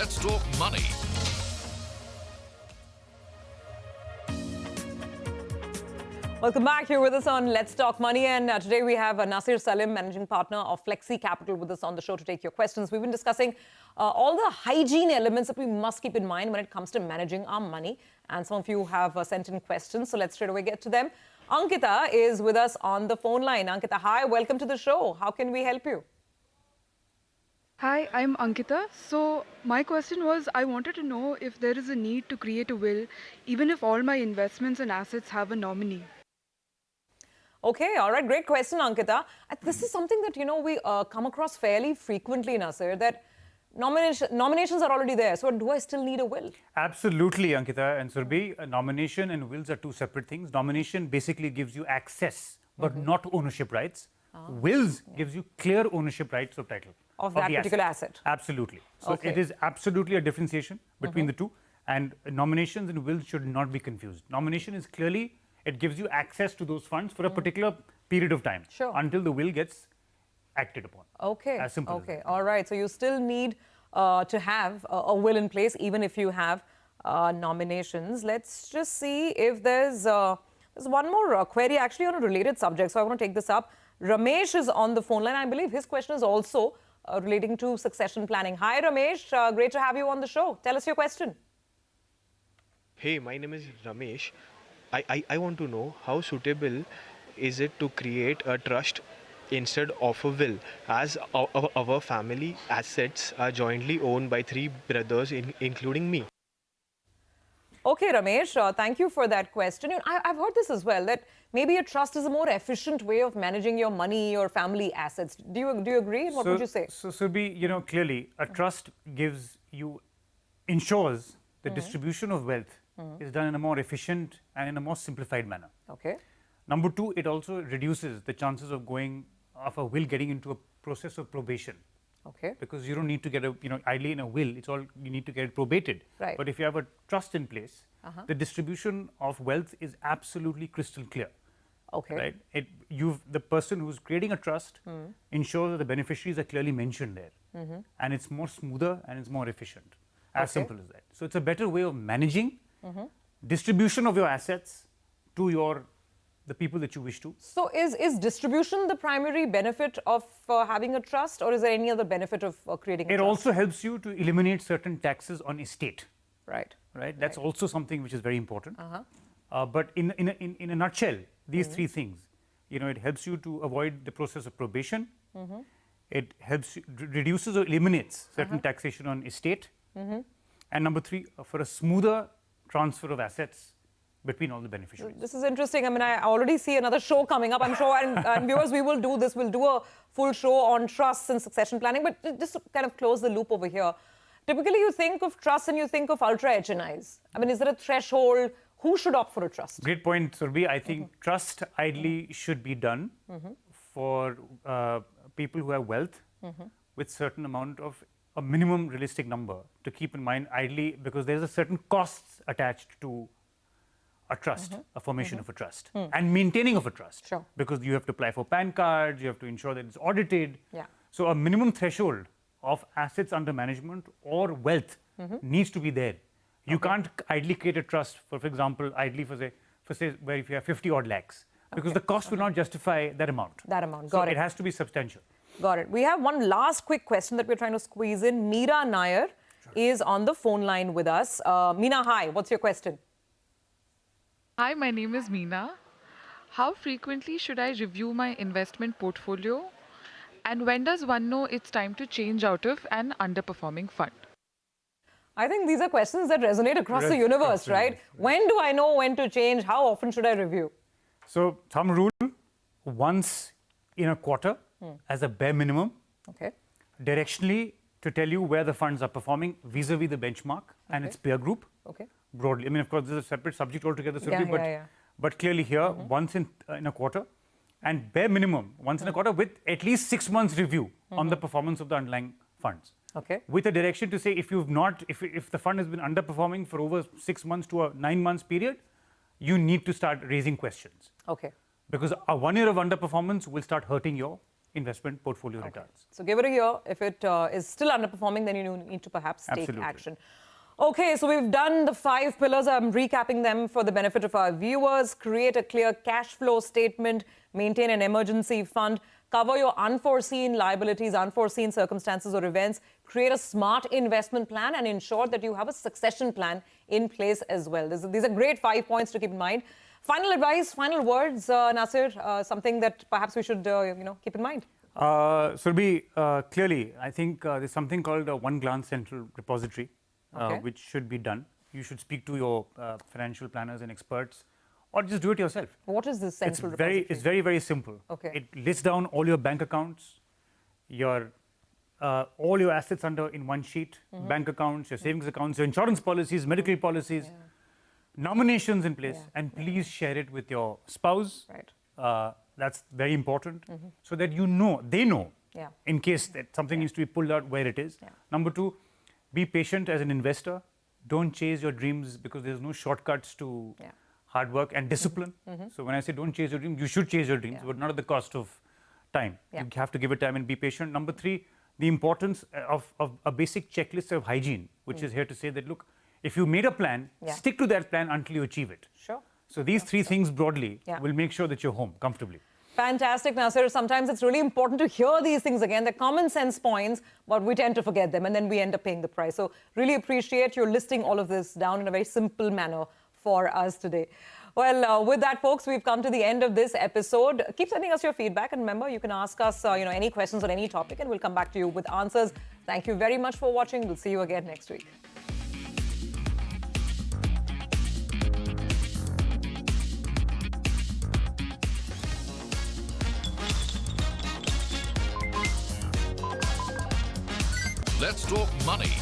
Let's Talk Money. Welcome back. Here with us on Let's Talk Money, and today we have Nasser Salim, managing partner of FlexiCapital, with us on the show to take your questions. We've been discussing all the hygiene elements that we must keep in mind when it comes to managing our money, and some of you have sent in questions, so let's straight away get to them. Ankita is with us on the phone line. Ankita, hi, welcome to the show. How can we help you? Hi, I'm Ankita. So my question was, I wanted to know if there is a need to create a will, even if all my investments and assets have a nominee. Okay, all right, great question, Ankita. This is something that, we come across fairly frequently, Nasser, that nominations are already there. So do I still need a will? Absolutely, Ankita and Surbhi. A nomination and wills are two separate things. Nomination basically gives you access, but not ownership rights. Wills gives you clear ownership rights of title. Of that particular asset. Absolutely. So Okay. it is absolutely a differentiation between the two. And nominations and wills should not be confused. Nomination is clearly, it gives you access to those funds for a particular period of time. Sure. Until the will gets acted upon. Okay. As simple as Okay. that. All right. So you still need to have a will in place, even if you have nominations. Let's just see if there's one more query actually on a related subject. So I want to take this up. Ramesh is on the phone line. I believe his question is also relating to succession planning. Hi, Ramesh. Great to have you on the show. Tell us your question. Hey, my name is Ramesh. I want to know how suitable is it to create a trust instead of a will, as our family assets are jointly owned by three brothers, including me. Okay, Ramesh, thank you for that question. I've heard this as well, that maybe a trust is a more efficient way of managing your money or family assets. Do you agree? What would you say? So Surbhi, clearly a trust ensures the distribution of wealth is done in a more efficient and in a more simplified manner. Okay. Number two, it also reduces the chances of a will getting into a process of probation. Okay. Because you don't need to get ideally in a will, you need to get it probated. Right. But if you have a trust in place, the distribution of wealth is absolutely crystal clear. Okay. Right? The person who's creating a trust ensures that the beneficiaries are clearly mentioned there. And it's more smoother and it's more efficient. As simple as that. So it's a better way of managing distribution of your assets to the people that you wish to. So is distribution the primary benefit of having a trust, or is there any other benefit of creating a It trust? also helps you to eliminate certain taxes on estate. Right. Right? That's also something which is very important. But in a nutshell, these three things, it helps you to avoid the process of probation. It helps you, reduces or eliminates certain taxation on estate. And number three, for a smoother transfer of assets between all the beneficiaries. This is interesting. I mean, I already see another show coming up, I'm sure, and viewers, we will do this. We'll do a full show on trusts and succession planning. But just to kind of close the loop over here, typically you think of trusts and you think of ultra HNIs. I mean, is there a threshold? Who should opt for a trust? Great point, Surbhi. I think trust ideally should be done for people who have wealth with certain amount of a minimum realistic number to keep in mind, ideally, because there's a certain costs attached to a trust, a formation of a trust, and maintaining of a trust. Sure. Because you have to apply for PAN cards, you have to ensure that it's audited. Yeah. So a minimum threshold of assets under management or wealth needs to be there. You can't idly create a trust, for example, idly for say, where if you have 50 odd lakhs, because the cost will not justify that amount. That amount, So got it. it has to be substantial. Got it. We have one last quick question that we're trying to squeeze in. Meera Nair is on the phone line with us. Meena, hi. What's your question? Hi, my name is Meena. How frequently should I review my investment portfolio? And when does one know it's time to change out of an underperforming fund? I think these are questions that resonate across the universe, right? When do I know when to change? How often should I review? So thumb rule, once in a quarter as a bare minimum, Okay. directionally to tell you where the funds are performing vis-a-vis the benchmark and its peer group. Okay. Broadly. I mean, of course, this is a separate subject altogether, Yeah, Surbhi, yeah. but clearly here, once in a quarter, and bare minimum, once in a quarter, with at least 6 months review on the performance of the underlying funds. Okay. With a direction to say if the fund has been underperforming for over 6 months to a 9 months period, you need to start raising questions. Okay. Because a 1 year of underperformance will start hurting your investment portfolio returns. So give it a year. If it is still underperforming, then you need to perhaps take Absolutely. action. Okay, so we've done the 5 pillars. I'm recapping them for the benefit of our viewers. Create a clear cash flow statement, maintain an emergency fund, cover your unforeseen liabilities, unforeseen circumstances or events, create a smart investment plan, and ensure that you have a succession plan in place as well. These are great 5 points to keep in mind. Final advice, final words, Nasser, something that perhaps we should keep in mind. Surabhi, clearly, I think there's something called a one-glance central repository, which should be done. You should speak to your financial planners and experts, or just do it yourself. What is this central repository? It's very, very simple. Okay. It lists down all your bank accounts, all your assets in one sheet, bank accounts, your savings accounts, your insurance policies, medical policies, nominations in place, and please share it with your spouse. Right. That's very important, so that they know, Yeah. in case that something needs to be pulled out, where it is. Yeah. Number 2, be patient as an investor. Don't chase your dreams, because there's no shortcuts to hard work and discipline. So when I say don't chase your dreams, you should chase your dreams, but not at the cost of time. Yeah. You have to give it time and be patient. Number 3, the importance of a basic checklist of hygiene, which is here to say that, look, if you made a plan, stick to that plan until you achieve it. Sure. So these 3 things broadly will make sure that you're home comfortably. Fantastic, Nasser. Sometimes it's really important to hear these things again. They're common sense points, but we tend to forget them, and then we end up paying the price. So really appreciate your listing all of this down in a very simple manner for us today. Well, with that, folks, we've come to the end of this episode. Keep sending us your feedback, and remember, you can ask us any questions on any topic, and we'll come back to you with answers. Thank you very much for watching. We'll see you again next week. Let's talk money